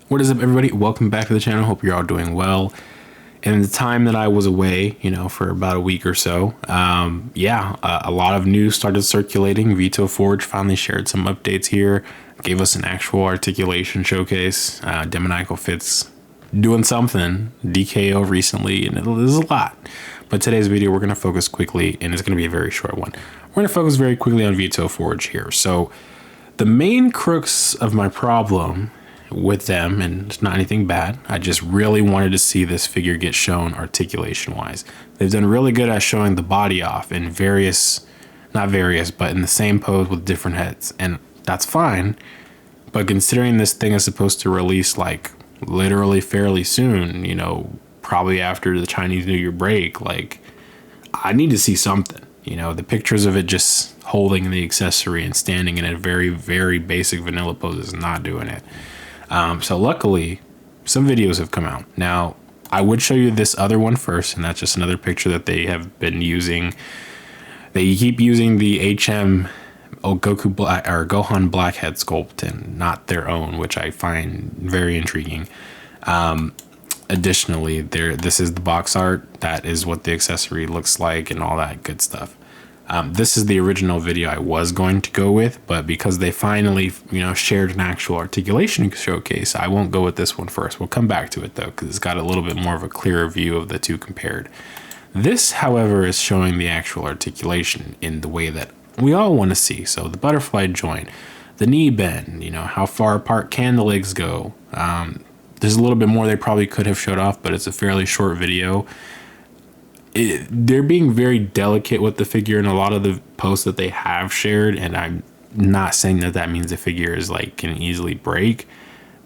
What is up, everybody? Welcome back to the channel. Hope you're all doing well. In the time that I was away, for about a week or so, a lot of news started circulating. VitoForge finally shared some updates here, gave us an actual articulation showcase. Demoniacal fits doing something. DKO recently, and there's a lot. But today's video, we're going to focus quickly, and it's going to be a very short one. We're going to focus very quickly on VitoForge here. So the main crux of my problem with them, and it's not anything bad, I just really wanted to see this figure get shown articulation wise. They've done really good at showing the body off in but in the same pose with different heads, and that's fine. But considering this thing is supposed to release like literally fairly soon, probably after the Chinese New Year break, like I need to see something. The pictures of it just holding the accessory and standing in a very, very basic vanilla pose is not doing it. So luckily, some videos have come out. Now, I would show you this other one first, and that's just another picture that they have been using. They keep using the Goku Black or Gohan Black head sculpt and not their own, which I find very intriguing. Additionally, this is the box art. That is what the accessory looks like and all that good stuff. This is the original video I was going to go with, but because they finally, shared an actual articulation showcase, I won't go with this one first. We'll come back to it though, because it's got a little bit more of a clearer view of the two compared. This, however, is showing the actual articulation in the way that we all want to see. So the butterfly joint, the knee bend, how far apart can the legs go? There's a little bit more they probably could have showed off, but it's a fairly short video. They're being very delicate with the figure in a lot of the posts that they have shared, and I'm not saying that means the figure is like can easily break,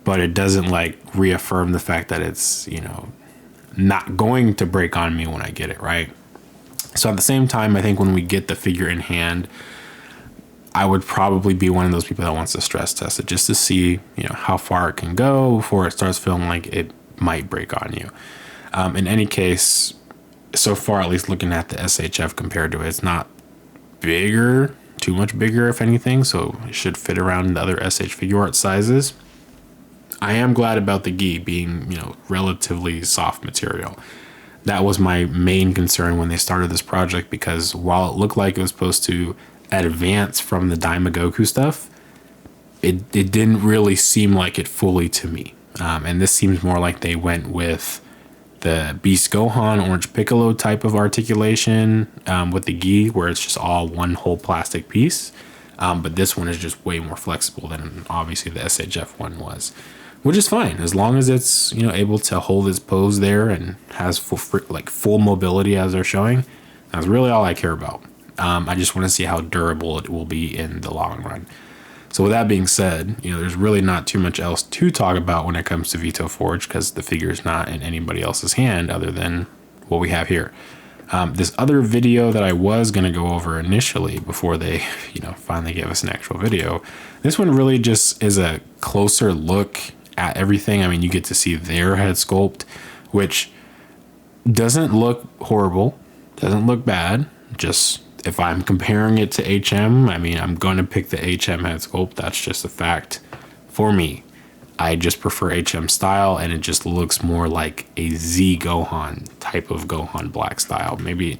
but it doesn't like reaffirm the fact that it's not going to break on me when I get it, right? So at the same time, I think when we get the figure in hand, I would probably be one of those people that wants to stress test it just to see how far it can go before it starts feeling like it might break on you. In any case, so far, at least looking at the SHF compared to it, it's not bigger, too much bigger if anything, so it should fit around the other SH Figuarts sizes. I am glad about the gi being, relatively soft material. That was my main concern when they started this project, because while it looked like it was supposed to advance from the Daima Goku stuff, it didn't really seem like it fully to me. And this seems more like they went with the Beast Gohan Orange Piccolo type of articulation with the gi, where it's just all one whole plastic piece. But this one is just way more flexible than obviously the SHF one was, which is fine as long as it's able to hold its pose there and has full mobility as they're showing. That's really all I care about. I just want to see how durable it will be in the long run. So with that being said, there's really not too much else to talk about when it comes to VitoForge, because the figure is not in anybody else's hand other than what we have here. This other video that I was going to go over initially before they, finally gave us an actual video, this one really just is a closer look at everything. I mean, you get to see their head sculpt, which doesn't look horrible, doesn't look bad, just if I'm comparing it to HM, I mean, I'm going to pick the HM head sculpt. That's just a fact for me. I just prefer HM style, and it just looks more like a Z Gohan type of Gohan Black style. Maybe,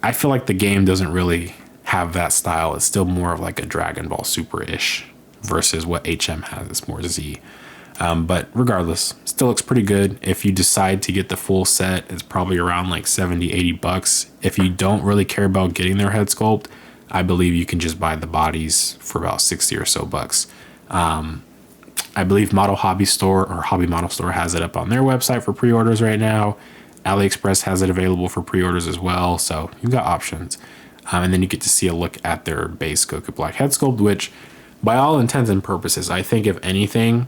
I feel like the game doesn't really have that style. It's still more of like a Dragon Ball Super-ish versus what HM has. It's more Z. But regardless, still looks pretty good. If you decide to get the full set, it's probably around like 70, 80 bucks. If you don't really care about getting their head sculpt, I believe you can just buy the bodies for about 60 or so bucks. I believe Model Hobby Store or Hobby Model Store has it up on their website for pre-orders right now. Aliexpress has it available for pre-orders as well. So you've got options. And then you get to see a look at their base Goku Black head sculpt, which by all intents and purposes, I think if anything,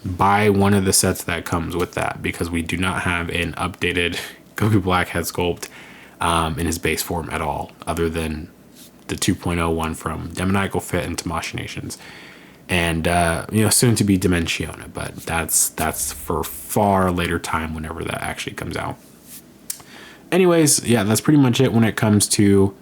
buy one of the sets that comes with that, because we do not have an updated Goku Black head sculpt in his base form at all, other than the 2.0 one from Demoniacal Fit and Tamashii Nations, and soon to be Dimensiona, but that's for far later time whenever that actually comes out. Anyways, yeah, that's pretty much it when it comes to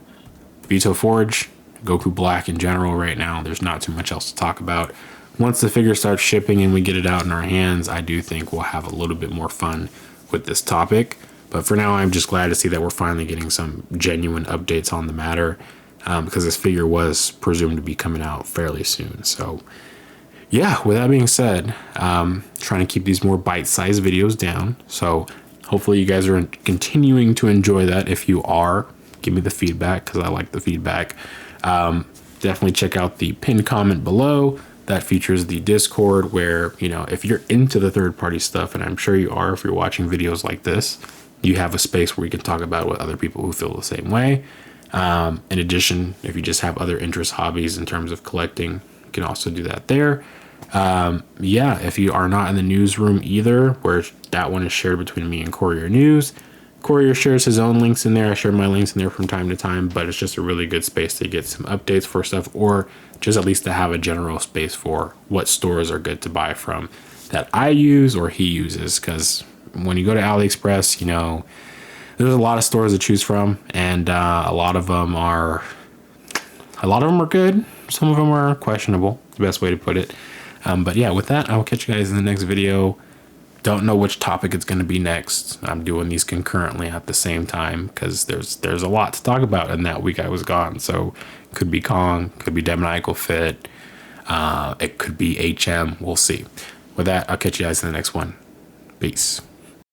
VitoForge, Goku Black in general right now. There's not too much else to talk about. once the figure starts shipping and we get it out in our hands, I do think we'll have a little bit more fun with this topic. But for now, I'm just glad to see that we're finally getting some genuine updates on the matter, because this figure was presumed to be coming out fairly soon. So yeah, with that being said, trying to keep these more bite-sized videos down. So hopefully you guys are continuing to enjoy that. If you are, give me the feedback, because I like the feedback. Definitely check out the pinned comment below. That features the Discord where, you know, if you're into the third-party stuff, and I'm sure you are if you're watching videos like this, you have a space where you can talk about it with other people who feel the same way. In addition, if you just have other interests, hobbies in terms of collecting, you can also do that there. Yeah, if you are not in the newsroom either, where that one is shared between me and Courier News, Courier shares his own links in there. I share my links in there from time to time, but it's just a really good space to get some updates for stuff, or just at least to have a general space for what stores are good to buy from that I use or he uses. Because when you go to Aliexpress, you know, there's a lot of stores to choose from, and a lot of them are good. Some of them are questionable, the best way to put it. But yeah, with that, I'll catch you guys in the next video. Don't know which topic it's going to be next. I'm doing these concurrently at the same time because there's a lot to talk about in that week I was gone. So could be Kong, could be Demoniacal Fit, it could be HM. We'll see. With that, I'll catch you guys in the next one. Peace.